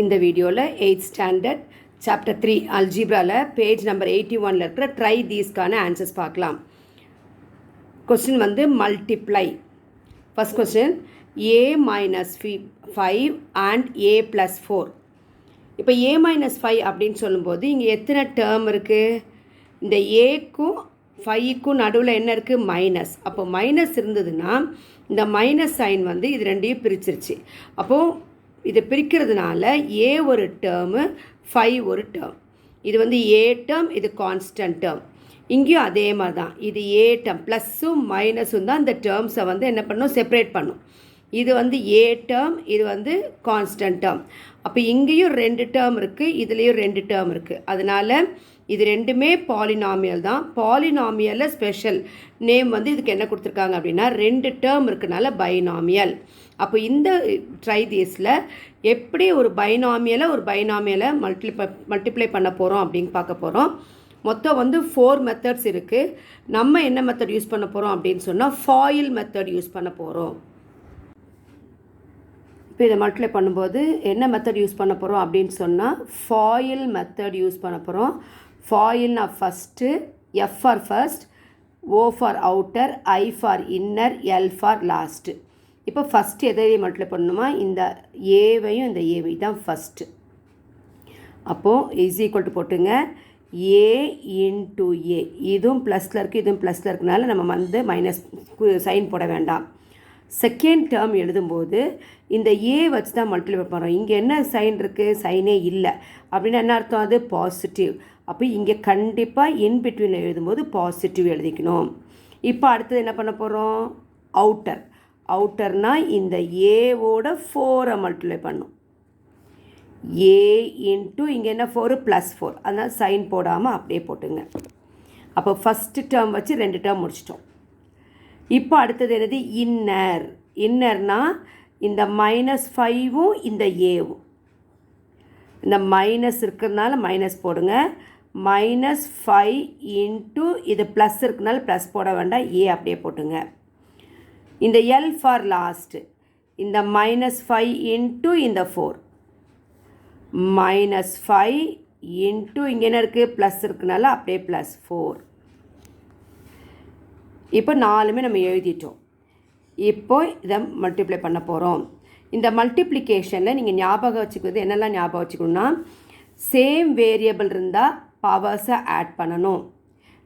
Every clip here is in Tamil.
இந்த வீடியோவில் 8th ஸ்டாண்டர்ட் சாப்டர் 3 அல்ஜிப்ராவில் பேஜ் நம்பர் 81 இருக்கிற ட்ரை தீஸ்க்கான ஆன்சர்ஸ் பார்க்கலாம். கொஸ்டின் வந்து multiply. First question a minus 5 and a plus 4. இப்போ a minus 5 அப்படின்னு சொல்லும்போது இங்கே எத்தனை டேர்ம் இருக்குது? இந்த ஏக்கும் 5க்கும் நடுவில் என்ன இருக்குது? மைனஸ். அப்போ மைனஸ் இருந்ததுன்னா இந்த மைனஸ் சைன் வந்து இது ரெண்டையும் பிரிச்சிருச்சு. அப்போது இதை பிரிக்கிறதுனால ஏ ஒரு டேர்மு 5 ஒரு டேர்ம். இது வந்து ஏ டேர்ம், இது கான்ஸ்டன்ட் டேர்ம். இங்கேயும் அதே மாதிரி தான், இது ஏ டேர்ம் ப்ளஸ்ஸும் மைனஸும் தான் இந்த டேர்ம்ஸை வந்து என்ன பண்ணும்? செப்பரேட் பண்ணும். இது வந்து ஏ டேர்ம், இது வந்து கான்ஸ்டன்ட் டேர்ம். அப்போ இங்கேயும் 2 டேர்ம் இருக்குது, இதுலேயும் 2 டேர்ம் இருக்குது. அதனால் இது ரெண்டுமே பாலினாமியல் தான். பாலினாமியலில் ஸ்பெஷல் நேம் வந்து இதுக்கு என்ன கொடுத்துருக்காங்க அப்படின்னா 2 டேர்ம் இருக்கனால பைனாமியல். அப்போ இந்த ட்ரை தீஸில் எப்படி ஒரு பைனாமியலை மல்டிப்ளை பண்ண போகிறோம் அப்படின்னு பார்க்க போகிறோம். மொத்தம் வந்து 4 மெத்தட்ஸ் இருக்குது. நம்ம என்ன மெத்தட் யூஸ் பண்ண போகிறோம் அப்படின்னு சொன்னால் ஃபாயில் மெத்தட் யூஸ் பண்ண போகிறோம். இப்போ இதை மல்டிப்ளை பண்ணும்போது என்ன மெத்தட் யூஸ் பண்ண போகிறோம் அப்படின்னு சொன்னால் ஃபாயில் மெத்தட் யூஸ் பண்ண போகிறோம். ஃபாயில்னா first F for first, O for outer, I for inner, L for last. இப்போ ஃபஸ்ட்டு எதையும் மல்டிப்ளை பண்ணணுமா? இந்த ஏவையும் இந்த ஏவையும் தான் ஃபஸ்ட்டு. அப்போது இஸ் ஈக்குவல் டு போட்டுங்க ஏ இன்ட்டு ஏ. இதுவும் ப்ளஸில் இருக்குது, இதுவும் ப்ளஸில் இருக்குனால நம்ம வந்து மைனஸ் சைன் போட வேண்டாம். செகண்ட் டேர்ம் எழுதும்போது இந்த ஏ வச்சு தான் மல்டிப்ளை பண்ணுறோம். இங்கே என்ன சைன் இருக்குது? சைனே இல்லை. அப்படின்னா என்ன அர்த்தம்? அது பாசிட்டிவ். அப்போ இங்கே கண்டிப்பாக இன்பிட்வீனில் எழுதும்போது பாசிட்டிவ் எழுதிக்கணும். இப்போ அடுத்தது என்ன பண்ண போகிறோம்? அவுட்டர். அவுட்டர்னால் இந்த ஏவோட 4 மல்டிப்ளை பண்ணும். ஏ இன்ட்டு இங்கே என்ன 4 + 4. அதனால் சைன் போடாமல் அப்படியே போட்டுங்க. அப்போ ஃபஸ்ட்டு டேர்ம் வச்சு 2 டேர்ம் முடிச்சிட்டோம். இப்போ அடுத்தது என்னது? இன்னர். இன்னர்னால் இந்த -5வும் இந்த ஏவும். இந்த மைனஸ் இருக்கிறதுனால மைனஸ் போடுங்க. -5 இன்ட்டு இது ப்ளஸ் இருக்கிறதுனால ப்ளஸ் போட வேண்டாம், ஏ அப்படியே போட்டுங்க. இந்த எல் ஃபார் லாஸ்ட்டு. இந்த -5 இன்ட்டு இந்த 4 -5 இன்ட்டு இங்கே என்ன இருக்குது? ப்ளஸ் இருக்குனால அப்படியே +4. இப்போ 4மே நம்ம எழுதிட்டோம். இப்போ இதை மல்டிப்ளை பண்ண போகிறோம். இந்த மல்டிப்ளிகேஷனில் நீங்கள் ஞாபகம் வச்சுக்கிறது என்னெல்லாம் ஞாபகம் வச்சுக்கணுன்னா, சேம் வேரியபிள் இருந்தால் பவர்ஸை ஆட் பண்ணணும்,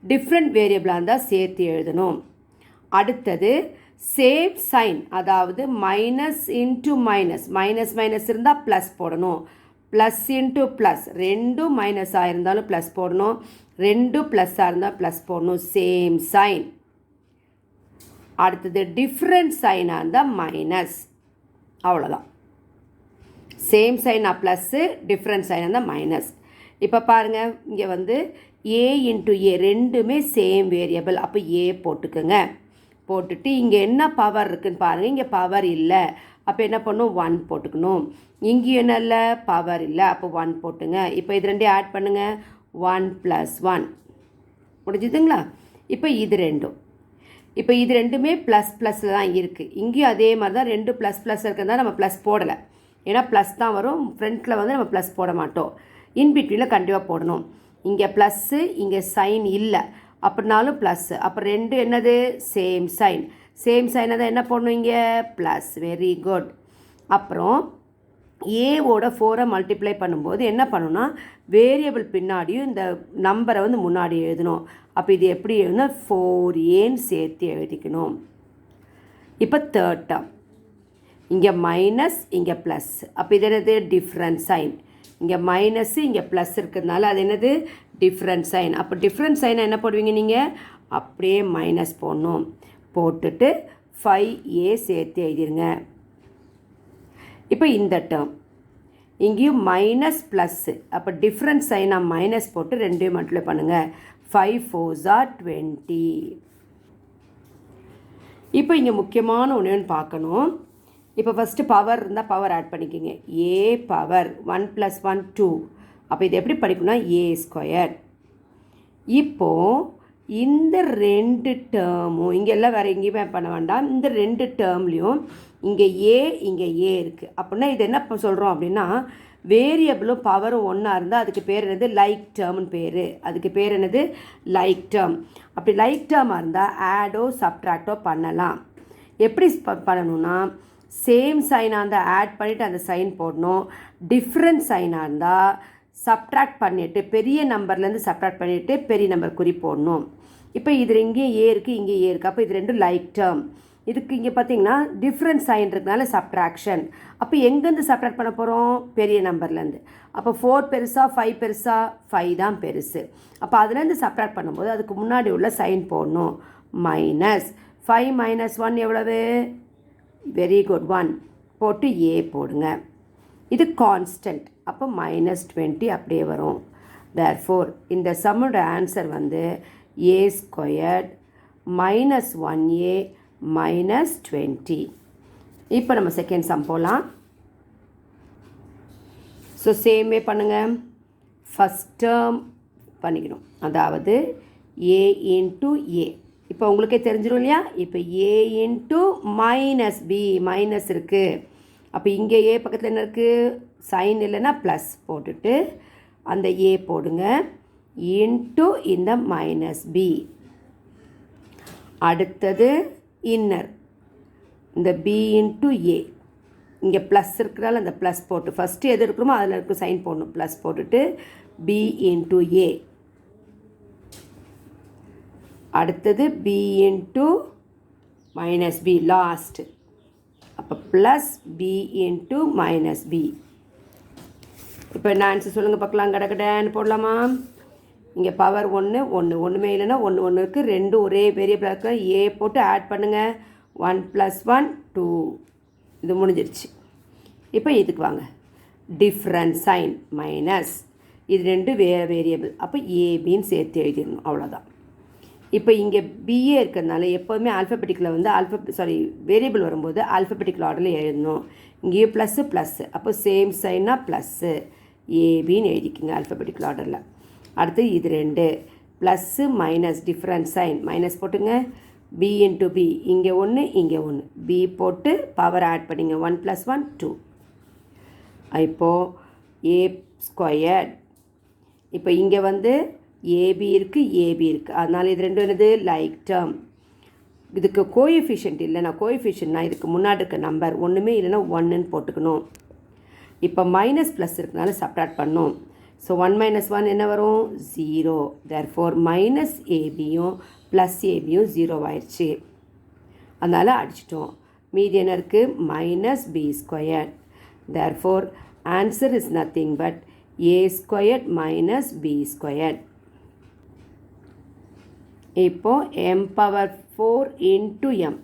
டிஃப்ரெண்ட் வேரியபிளாக இருந்தால் சேர்த்து எழுதணும். அடுத்தது சேம் சைன், அதாவது மைனஸ் இன்ட்டு மைனஸ் இருந்தால் ப்ளஸ் போடணும், ப்ளஸ் இன்ட்டு ப்ளஸ், ரெண்டும் மைனஸாக இருந்தாலும் ப்ளஸ் போடணும், ரெண்டும் ப்ளஸ்ஸாக இருந்தால் ப்ளஸ் போடணும். Same sign. அடுத்தது டிஃப்ரெண்ட் சைனாக இருந்தால் மைனஸ். அவ்வளோதான். சேம் சைனாக ப்ளஸ்ஸு, டிஃப்ரெண்ட் சைனாக இருந்தால் மைனஸ். இப்போ பாருங்கள், இங்கே வந்து ஏ இன்ட்டு ஏ ரெண்டுமே சேம் வேரியபிள். அப்போ ஏ போட்டுக்குங்க. போட்டுட்டு இங்கே என்ன பவர் இருக்குதுன்னு பாருங்கள். இங்கே பவர் இல்லை. அப்போ என்ன பண்ணணும்? 1 போட்டுக்கணும். இங்கேயும் என்ன இல்லை? பவர் இல்லை. அப்போ 1 போட்டுங்க. இப்போ இது ரெண்டையும் ஆட் பண்ணுங்கள். 1 + 1 முடிஞ்சுதுங்களா? இப்போ இது ரெண்டும், இப்போ இது ரெண்டுமே ++ல் தான் இருக்குது. இங்கேயும் அதே மாதிரி தான் 2 ++ இருக்கிறதா நம்ம ப்ளஸ் போடலை. ஏன்னா ப்ளஸ் தான் வரும். ஃப்ரண்ட்டில் வந்து நம்ம ப்ளஸ் போட மாட்டோம். இன்பிட்வீனில் கண்டிப்பாக போடணும். இங்கே ப்ளஸ்ஸு, இங்கே சைன் இல்லை அப்படின்னாலும் ப்ளஸ்ஸு. அப்போ 2 என்னது? Same sign. சேம் சைனை தான் என்ன போடணும்? இங்கே ப்ளஸ். Very good. அப்புறம் ஏவோட 4 மல்டிப்ளை பண்ணும்போது என்ன பண்ணணும்னா, வேரியபிள் பின்னாடியும் இந்த நம்பரை வந்து முன்னாடி எழுதணும். அப்போ இது எப்படி எழுதுனா 4ஏன்னு சேர்த்து எழுதிக்கணும். இப்போ தேர்ட் டேர்ம், இங்கே மைனஸ், இங்கே ப்ளஸ். அப்போ இது என்னது? Different sign. இங்கே மைனஸ்ஸு, இங்கே ப்ளஸ் இருக்கிறதுனால அது என்னது? Different sign. அப்போ டிஃப்ரெண்ட் சைனை என்ன போடுவீங்க நீங்கள்? அப்படியே மைனஸ் போடணும். போட்டுட்டு 5a சேர்த்து எழுதிருங்க. இப்போ இந்த டேர்ம் இங்கேயும் மைனஸ் ப்ளஸ்ஸு. அப்போ டிஃப்ரெண்ட் சைனாக மைனஸ் போட்டு 2 மல்டிப்ளை பண்ணுங்கள். 5 4s are 20. இப்போ இங்கே முக்கியமான ஒன்று பார்க்கணும். இப்போ ஃபஸ்ட்டு பவர் இருந்தால் பவர் ஆட் பண்ணிக்கிங்க. A power 1 + 1 2. அப்போ இது எப்படி படிக்கணும்னா a². இப்போது இந்த 2 டேர்மும் இங்கே எல்லாம் வேறு எங்கேயுமே பண்ண வேண்டாம். இந்த 2 டேர்ம்லேயும் இங்கே ஏ இருக்குது. அப்படின்னா இது என்ன சொல்கிறோம் அப்படின்னா, வேரியபிளும் பவரும் ஒன்றா இருந்தால் அதுக்கு பேர் என்னது லைக் டேர்ம்னு பேர். அதுக்கு பேர் என்னது லைக் டேர்ம். அப்படி லைக் டேர்மாக இருந்தால் ஆடோ சப்ட்ராக்டோ பண்ணலாம். எப்படி பண்ணணும்னா சேம் சைனாக இருந்தால் ஆட் பண்ணிவிட்டு அந்த சைன் போடணும். டிஃப்ரெண்ட் சைனாக இருந்தால் சப்ட்ராக்ட் பண்ணிவிட்டு பெரிய நம்பர்லேருந்து சப்ட்ராக்ட் பண்ணிவிட்டு பெரிய நம்பர் குறி போடணும். இப்போ இதில் இங்கேயும் ஏ இருக்குது, இங்கே ஏ இருக்குது. அப்போ இது ரெண்டும் லைக் டேர்ம். இதுக்கு இங்கே பார்த்தீங்கன்னா டிஃப்ரெண்ட் சைன் இருக்கிறதுனால சப்ட்ராக்ஷன். அப்போ எங்கேருந்து சப்ட்ராக்ட் பண்ண போகிறோம்? பெரிய நம்பர்லேருந்து. அப்போ 4 பெருசா 5 பெருசா? 5 தான் பெருசு. அப்போ அதுலேருந்து சப்ட்ராக்ட் பண்ணும்போது அதுக்கு முன்னாடி உள்ள சைன் போடணும். மைனஸ் 5 - 1 எவ்வளவு? வெரி குட் 1 போட்டு ஏ போடுங்க. இது கான்ஸ்டன்ட். அப்போ -20 அப்படியே வரும். தேர்ஃபோர் இந்த சம்மோட ஆன்சர் வந்து a ஸ்கொயர்ட் -1a -20. இப்போ நம்ம செகண்ட் சம் போகலாம். ஸோ சேமே பண்ணுங்கள். ஃபஸ்ட் டேர்ம் பண்ணிக்கணும், அதாவது a இன்ட்டு ஏ. இப்போ உங்களுக்கே தெரிஞ்சிடும் இல்லையா? இப்போ a இன்ட்டு -b மைனஸ் இருக்குது. அப்போ இங்கே ஏ பக்கத்தில் என்ன இருக்குது? சைன் இல்லைன்னா ப்ளஸ் போட்டுட்டு அந்த ஏ போடுங்க இன்ட்டு இந்த -b. அடுத்தது இன்னர் இந்த b இன்ட்டு ஏ. இங்கே ப்ளஸ் இருக்கிறதால அந்த ப்ளஸ் போட்டு ஃபஸ்ட்டு எது இருக்கிறோமோ அதில் இருக்க சைன் போடணும். ப்ளஸ் போட்டுட்டு b இன்ட்டு ஏ. அடுத்தது b இன்ட்டு -b லாஸ்ட். அப்போ ப்ளஸ் b இன்ட்டு -b. இப்போ என்ன ஆன்சர் சொல்லுங்கள் பார்க்கலாம். கடகடன்னு போடலாமா? இங்கே பவர் 1 1 ஒன்றுமே இல்லைன்னா 1 1 இருக்குது. ரெண்டு ஒரே வேரியபிளாக இருக்க. ஏ போட்டு ஆட் பண்ணுங்கள். 1 + 1 2. இது முடிஞ்சிருச்சு. இப்போ இதுக்கு வாங்க. Different sign minus. இது ரெண்டு வேரியபிள். அப்போ ஏபின்னு சேர்த்து எழுதிடணும். அவ்வளோதான். இப்போ இங்கே பிஏ இருக்கிறதுனால எப்போதுமே ஆல்ஃபபெட்டிக்கில் வந்து வேரியபிள் வரும்போது ஆல்ஃபபெட்டிக்கல் ஆர்டரில் எழுதணும். இங்கேயும் ப்ளஸ்ஸு ப்ளஸ்ஸு. அப்போ சேம் சைன்னா ப்ளஸ்ஸு ஏபின்னு எழுதிக்குங்க ஆல்ஃபபெட்டிக்கல் ஆர்டரில். அடுத்து இது ரெண்டு plus minus different sign minus போட்டுங்க. பி இன்ட்டு பி இங்கே 1 இங்கே 1 பி போட்டு பவர் ஆட் பண்ணிங்க. 1 + 1 2. இப்போது ஏ ஸ்கொயர்ட். இப்போ இங்கே வந்து ஏபி இருக்குது ஏபி இருக்குது. அதனால் இது ரெண்டும் என்னது லைக் டேர்ம். இதுக்கு கோஎஃபிஷியன்ட் இல்லைனா கோஎஃபிஷியன்ட்னா இதுக்கு முன்னாடி இருக்க நம்பர் ஒன்றுமே இல்லைன்னா 1ன்னு போட்டுக்கணும். இப்போ மைனஸ் ப்ளஸ் இருக்கனால சப்ட்ராக்ட் பண்ணணும். ஸோ 1 - 1 என்ன வரும்? 0. தேர்ஃபோர் மைனஸ் ஏபியும் ப்ளஸ் ஏபியும் 0 ஆயிடுச்சு. அதனால் அடிச்சிட்டோம். மீதி என்ன இருக்குது? -b squared. Therefore answer is nothing but a squared -b squared. இப்போது m⁴ into m.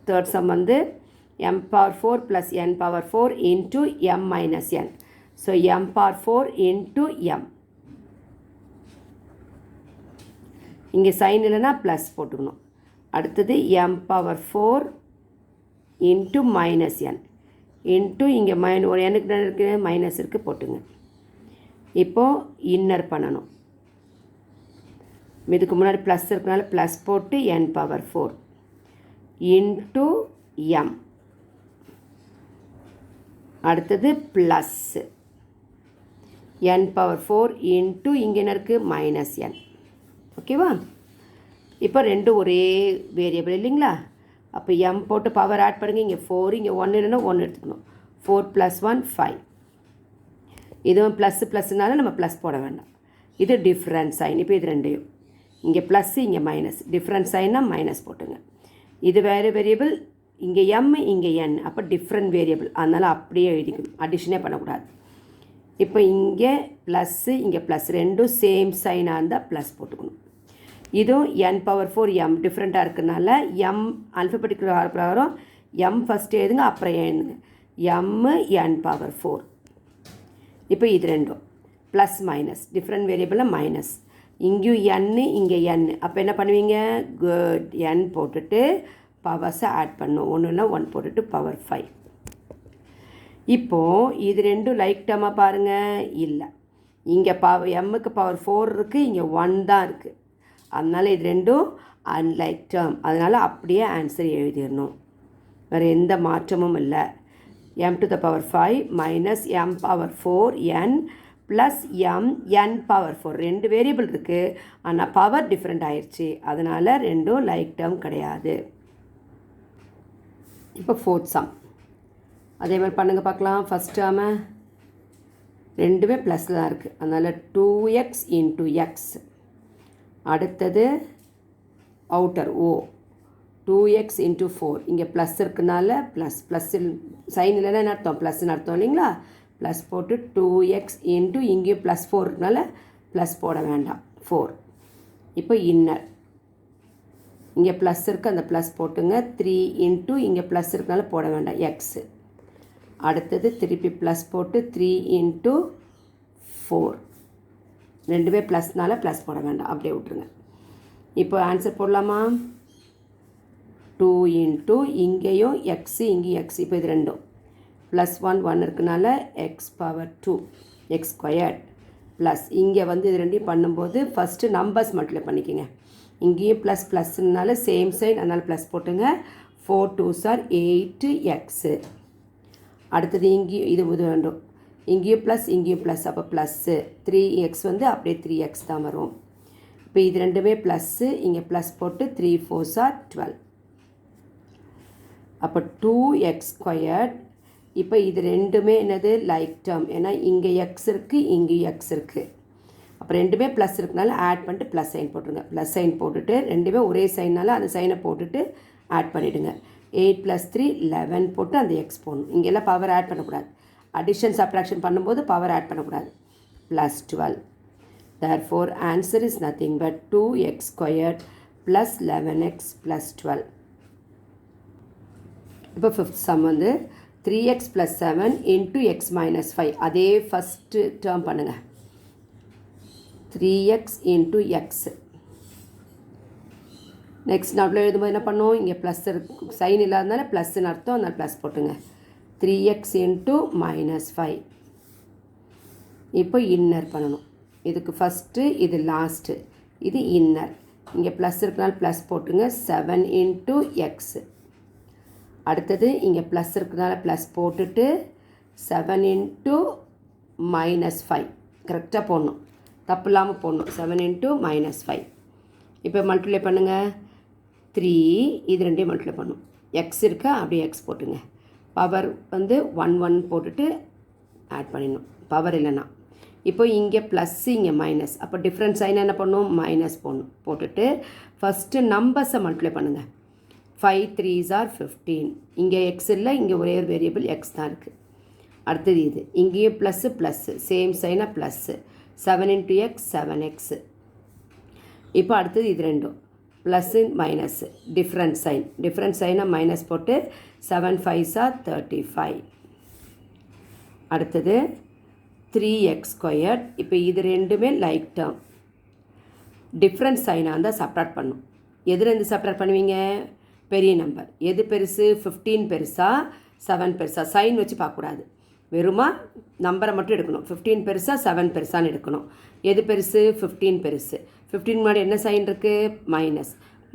Third sum வந்து m⁴ + n⁴ into m - n. So m⁴ into m. இங்கே சைன் இல்லைன்னா ப்ளஸ் போட்டுக்கணும். அடுத்தது m⁴ இன்ட்டு -n இன்ட்டு இங்கே எனக்கு என்ன இருக்குது? மைனஸ் இருக்குது போட்டுங்க. இப்போது இன்னர் பண்ணணும். இதுக்கு முன்னாடி ப்ளஸ் இருக்கனால ப்ளஸ் போட்டு n⁴ இன்ட்டு m. அடுத்தது ப்ளஸ்ஸு n⁴ இன்ட்டு இங்கே என்ன இருக்குது? -n. ஓகேவா? இப்போ ரெண்டு ஒரே வேரியபிள் இல்லைங்களா? அப்போ m போட்டு பவர் ஆட் பண்ணுங்க. இங்கே 4 இங்கே 1 இல்லைன்னா 1 எடுத்துக்கணும். 4 + 1 5. இதுவும் ++னால நம்ம ப்ளஸ் போட வேண்டாம். இது டிஃப்ரெண்ட் சைன். இப்போ இது ரெண்டையும் இங்கே ப்ளஸ்ஸு இங்கே மைனஸ். டிஃப்ரெண்ட் சைன்னா மைனஸ் போட்டுங்க. இது வேறு வேரியபிள். இங்கே m இங்கே n. அப்போ டிஃப்ரெண்ட் வேரியபிள். அதனால் அப்படியே எழுதிக்கணும். அடிஷனே பண்ணக்கூடாது. இப்போ இங்கே ப்ளஸ்ஸு இங்கே ப்ளஸ் ரெண்டும் சேம் சைனாக இருந்தால் ப்ளஸ் போட்டுக்கணும். இதுவும் n⁴ m டிஃப்ரெண்ட்டாக இருக்கிறதுனால m ஆல்ஃபபெட்டிக்கல் பிரகாரம் m ஃபஸ்ட்டு எழுதுங்க, அப்புறம் எழுதுங்க. m n⁴. இப்போ இது ரெண்டும் ப்ளஸ் மைனஸ் டிஃப்ரெண்ட் வேரியபிளில் மைனஸ். இங்கேயும் n இங்கே n. அப்போ என்ன பண்ணுவீங்க? குட் n போட்டுட்டு பவர்ஸை ஆட் பண்ணும். 1ன்னா 1 போட்டுட்டு பவர் 5. இப்போது இது ரெண்டும் லைக் டேர்மாக பாருங்கள். இல்லை, இங்கே m-க்கு பவர் 4 இருக்குது, இங்கே 1 தான் இருக்குது. அதனால் இது ரெண்டும் அன்லைக் டேர்ம். அதனால் அப்படியே ஆன்சர் எழுதிடணும். வேறு எந்த மாற்றமும் இல்லை. m to the power 5 minus m power 4n plus n power 4 ரெண்டு வேரியபிள் இருக்குது, ஆனால் பவர் டிஃப்ரெண்ட் ஆயிடுச்சு, அதனால் ரெண்டும் லைக் டேர்ம் கிடையாது. இப்போ ஃபோர்த் சம் அதே மாதிரி பண்ணுங்கள் பார்க்கலாம். ஃபஸ்ட் டேர்மை ரெண்டுமே ப்ளஸில் தான் இருக்குது, அதனால் 2x இன்ட்டு எக்ஸ். அடுத்தது அவுட்டர் ஓ 2x இன்ட்டு 4, இங்கே ப்ளஸ் இருக்குனால ப்ளஸ் சைன் இல்லைன்னா என்ன அர்த்தம், ப்ளஸ்ன்னு அர்த்தம் இல்லைங்களா. ப்ளஸ் போட்டு 2x இன்ட்டு இங்கேயும் ப்ளஸ் 4 இருக்கனால ப்ளஸ் போட வேண்டாம் 4. இப்போ இன்னர் இங்கே ப்ளஸ் இருக்குது, அந்த ப்ளஸ் போட்டுங்க. 3 இன்ட்டு இங்கே ப்ளஸ் இருக்கனால போட வேண்டாம் எக்ஸு. அடுத்தது திருப்பி ப்ளஸ் போட்டு 3 இன்ட்டு 4, ரெண்டுமே ப்ளஸ்னால ப்ளஸ் போட வேண்டாம், அப்படியே விட்ருங்க. இப்போ ஆன்சர் போடலாமா. 2 இன்ட்டு இங்கேயும் எக்ஸு இங்கேயும் எக்ஸ், இப்போ இது ரெண்டும் ப்ளஸ் 1 இருக்குனால x power 2 x squared plus இங்கே வந்து இது ரெண்டையும் பண்ணும்போது ஃபஸ்ட்டு நம்பர்ஸ் மல்டிப்ளை பண்ணிக்கோங்க. இங்கேயும் ப்ளஸ் ப்ளஸ்னால சேம் சைன், அதனால் ப்ளஸ் போட்டுங்க. 4 2s are 8x. அடுத்தது இங்கேயும் இது வேண்டும், இங்கேயும் ப்ளஸ் இங்கேயும் ப்ளஸ், அப்போ ப்ளஸ்ஸு 3x வந்து அப்படியே 3x தான் வரும். இப்போ இது ரெண்டுமே ப்ளஸ்ஸு, இங்கே ப்ளஸ் போட்டு 3 4s are 12. அப்போ 2x ஸ்கொயர்ட். இப்போ இது ரெண்டுமே என்னது லைக் டேர்ம், ஏன்னா இங்கே எக்ஸ் இருக்குது இங்கேயும் எக்ஸ் இருக்குது. அப்போ ரெண்டுமே ப்ளஸ் இருக்குனால ஆட் பண்ணிட்டு ப்ளஸ் சைன் போட்டுருங்க. ப்ளஸ் சைன் போட்டுட்டு ரெண்டுமே ஒரே சைனால் அந்த சைனை போட்டுட்டு ஆட் பண்ணிவிடுங்க. 8 + 3 11 போட்டு அந்த எக்ஸ் போடணும். இங்கெல்லாம் பவர் ஆட் பண்ணக்கூடாது, அடிஷன் சப்ட்ராக்ஷன் பண்ணும்போது பவர் ஆட் பண்ணக்கூடாது. Plus 12. therefore answer is nothing but 2x squared plus 11x plus 12. இப்போ ஃபிஃப்த் சம் வந்து 3x + 7 into x minus 5. அதே ஃபஸ்ட்டு டேர்ம் பண்ணுங்கள். 3x into x. நெக்ஸ்ட் நான் எழுதும்போது என்ன பண்ணுவோம், இங்கே ப்ளஸ் இருக்கு, சைன் இல்லாதனால ப்ளஸ்ன்னு அர்த்தம், அதனால் ப்ளஸ் போட்டுங்க. 3x into -5. இப்போ இன்னர் பண்ணணும். இதுக்கு ஃபஸ்ட்டு, இது லாஸ்ட்டு, இது இன்னர். இங்கே ப்ளஸ் இருக்கனால ப்ளஸ் போட்டுங்க. 7 into x. அடுத்தது இங்கே ப்ளஸ் இருக்கிறதுனால ப்ளஸ் போட்டுட்டு 7 into -5 கரெக்டாக போடணும், தப்பு இல்லாமல் போடணும். 7 into -5. இப்போ மல்டிப்ளை பண்ணுங்கள். 3 இது ரெண்டையும் மல்டிப்ளை பண்ணணும். எக்ஸ் இருக்கா, அப்படியே எக்ஸ் போட்டுங்க. பவர் வந்து 1 1 போட்டுட்டு ஆட் பண்ணிடணும், பவர் இல்லைன்னா. இப்போ இங்கே ப்ளஸ்ஸு இங்கே மைனஸ், அப்போ டிஃப்ரெண்ட் சைன் என்ன பண்ணணும், மைனஸ் போடணும். போட்டுட்டு ஃபஸ்ட்டு நம்பர்ஸை மல்டிப்ளை பண்ணுங்கள். 5 3s are 15. இங்கே எக்ஸ் இல்லை, இங்கே ஒரே ஒரு வேரியபிள் எக்ஸ் தான் இருக்குது. அடுத்தது இது இங்கேயும் ப்ளஸ்ஸு சேம் சைனாக ப்ளஸ்ஸு 7 into x 7x. இப்போ அடுத்தது இது ரெண்டும் ப்ளஸ்ஸு மைனஸ்ஸு டிஃப்ரெண்ட் சைனாக மைனஸ் போட்டு 7 5s are 35. அடுத்தது 3x ஸ்கொயர்ட். இப்போ இது ரெண்டுமே லைக் டேர்ம், டிஃப்ரெண்ட் சைனாக இருந்தால் சப்ராக்ட் பண்ணும். எதுலேருந்து சப்ராக்ட் பண்ணுவீங்க, பெரிய நம்பர் எது பெருசு, 15 பெருசா 7 பெருசா, சைன் வச்சு பார்க்கக்கூடாது, வெறுமா நம்பரை மட்டும் எடுக்கணும். 15 பெருசா 7 பெருசான்னு எடுக்கணும். எது பெருசு, 15 பெருசு. 15 முன்னாடி என்ன சைன் இருக்குது,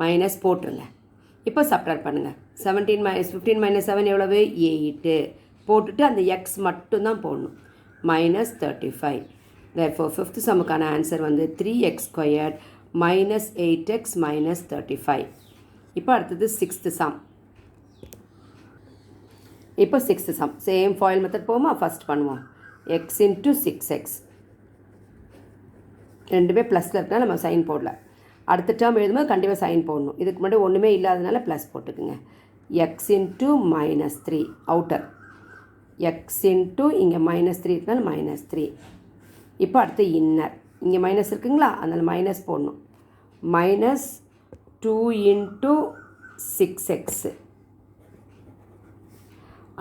மைனஸ் போட்டுருங்க. இப்போ சப்ட்ராக்ட் பண்ணுங்கள். 15 - 7 எவ்வளவு, 8 போட்டுட்டு அந்த எக்ஸ் மட்டும்தான் போடணும். -35. therefore ஃபிஃப்த் சம்முக்கான ஆன்சர் வந்து 3x ஸ்கொயர்ட் -8x -35. இப்போ அடுத்தது சிக்ஸ்த்து சம். இப்போ sixth some same foil method போகுமா. ஃபஸ்ட் பண்ணுவோம். x into 6x. ரெண்டுமே ப்ளஸில் இருக்கனால நம்ம சைன் போடல. அடுத்த டேர்ம் எழுதும்போது கண்டிப்பாக சைன் போடணும். இதுக்கு முன்னாடி ஒன்றுமே இல்லாதனால ப்ளஸ் போட்டுக்குங்க. x into -3 outer, x into இங்கே -3 இருக்கனால -3. இப்போ அடுத்து இன்னர், இங்கே மைனஸ் இருக்குங்களா, அதனால் மைனஸ் போடணும். -2 into 6x.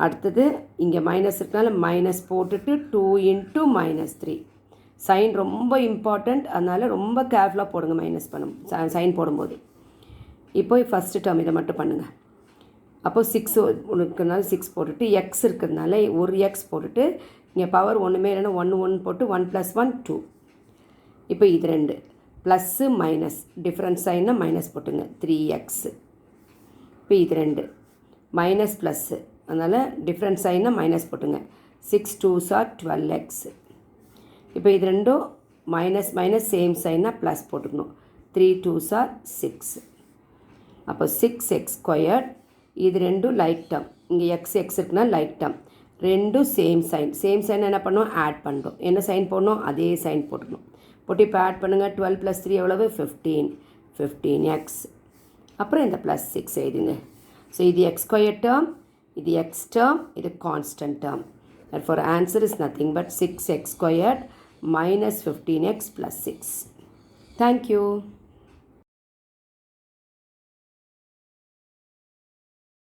அடுத்தது இங்கே மைனஸ் இருக்கனால மைனஸ் போட்டுட்டு 2 into -3. சைன் ரொம்ப இம்பார்ட்டண்ட், அதனால் ரொம்ப கேர்ஃபுல்லாக போடுங்க மைனஸ் சைன் போடும்போது. இப்போ ஃபஸ்ட்டு டேர்ம் இதை மட்டும் பண்ணுங்கள். அப்போது 6 இருக்கிறதுனால 6 போட்டுட்டு, எக்ஸ் இருக்கிறதுனால ஒரு எக்ஸ் போட்டுட்டு, இங்கே பவர் ஒன்றுமே இல்லைன்னா 1 1 போட்டு 1 + 1 2. இப்போ இது ரெண்டு ப்ளஸ்ஸு மைனஸ் டிஃப்ரெண்ட் சைன்னா மைனஸ் போட்டுங்க. 3x. இப்போ இது ரெண்டு மைனஸ் ப்ளஸ்ஸு, அதனால் டிஃப்ரெண்ட் சைனை மைனஸ் போட்டுங்க. 6 2s are 12x. இப்போ இது ரெண்டும் மைனஸ் மைனஸ் சேம் சைனாக ப்ளஸ் போட்டுக்கணும். 3 2s are 6. அப்போ 6x ஸ்கொயர்ட். இது ரெண்டும் லைக் டேர்ம். இங்கே எக்ஸ் இருக்குன்னா லைக் டேர்ம். ரெண்டும் சேம் சைன் என்ன பண்ணோம், ஆட் பண்ணுறோம். என்ன சைன் போடணும், அதே சைன் போட்டுக்கணும். போட்டு இப்போ ஆட் பண்ணுங்கள். 12 + 3 எவ்வளவு, 15x. அப்புறம் இந்த +6 எழுதுங்க. ஸோ இது எக்ஸ் ஸ்கொயர் டேர்ம், இது எக்ஸ் டேர்ம், இது constant term. therefore answer is nothing but 6x squared minus 15x plus 6. Thank you.